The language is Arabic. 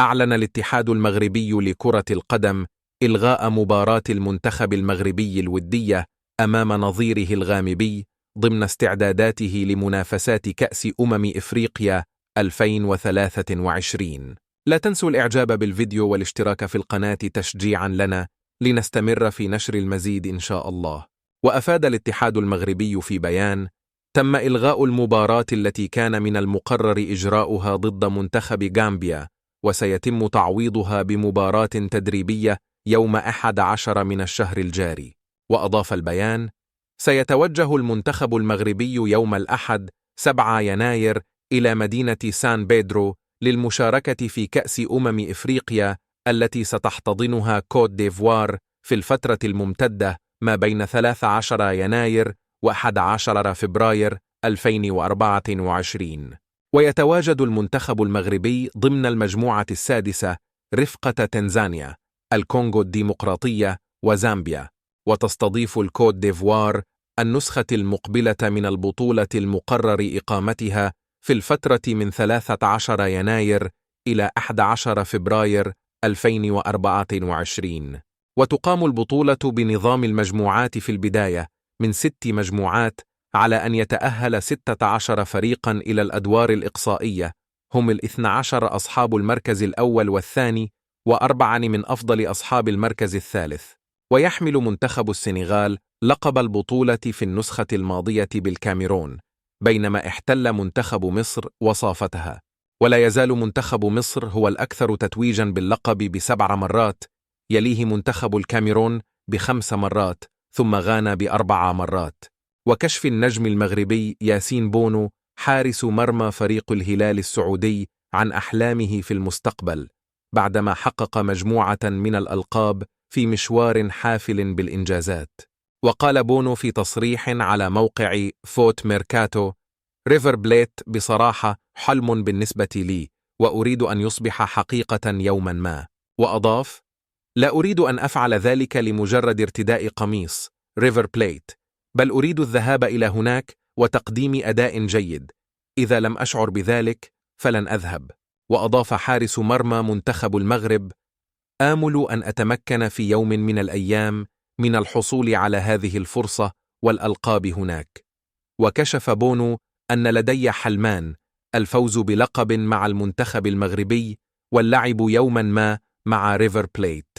أعلن الاتحاد المغربي لكرة القدم إلغاء مباراة المنتخب المغربي الودية أمام نظيره الغامبي ضمن استعداداته لمنافسات كأس إفريقيا 2023. لا تنسوا الإعجاب بالفيديو والاشتراك في القناة تشجيعا لنا لنستمر في نشر المزيد إن شاء الله. وأفاد الاتحاد المغربي في بيان: تم إلغاء المباراة التي كان من المقرر إجراؤها ضد منتخب غامبيا، وسيتم تعويضها بمباراة تدريبية يوم 11 من الشهر الجاري. وأضاف البيان: سيتوجه المنتخب المغربي يوم الأحد 7 يناير إلى مدينة سان بيدرو للمشاركة في كأس إفريقيا التي ستحتضنها كوت ديفوار في الفترة الممتدة ما بين 13 يناير و11 فبراير 2024. ويتواجد المنتخب المغربي ضمن المجموعة السادسة رفقة تنزانيا، الكونغو الديمقراطية وزامبيا، وتستضيف الكوت ديفوار النسخة المقبلة من البطولة المقرر إقامتها في الفترة من 13 يناير إلى 11 فبراير 2024. وتقام البطولة بنظام المجموعات في البداية من 6 مجموعات، على أن يتأهل 16 فريقا إلى الأدوار الإقصائية، هم 12 أصحاب المركز الأول والثاني، و4 من أفضل أصحاب المركز الثالث. ويحمل منتخب السنغال لقب البطولة في النسخة الماضية بالكاميرون، بينما احتل منتخب مصر وصافتها. ولا يزال منتخب مصر هو الأكثر تتويجا باللقب ب7 مرات، يليه منتخب الكاميرون ب5 مرات، ثم غانا ب4 مرات. وكشف النجم المغربي ياسين بونو حارس مرمى فريق الهلال السعودي عن أحلامه في المستقبل، بعدما حقق مجموعة من الألقاب في مشوار حافل بالإنجازات. وقال بونو في تصريح على موقع فوت ميركاتو: ريفر بليت بصراحة حلم بالنسبة لي، وأريد أن يصبح حقيقة يوما ما. وأضاف: لا أريد أن أفعل ذلك لمجرد ارتداء قميص ريفر بليت، بل أريد الذهاب إلى هناك وتقديم أداء جيد. إذا لم أشعر بذلك فلن أذهب. وأضاف حارس مرمى منتخب المغرب: آمل أن أتمكن في يوم من الأيام من الحصول على هذه الفرصة والألقاب هناك. وكشف بونو أن لدي حلمان: الفوز بلقب مع المنتخب المغربي، واللعب يوما ما مع ريفر بليت.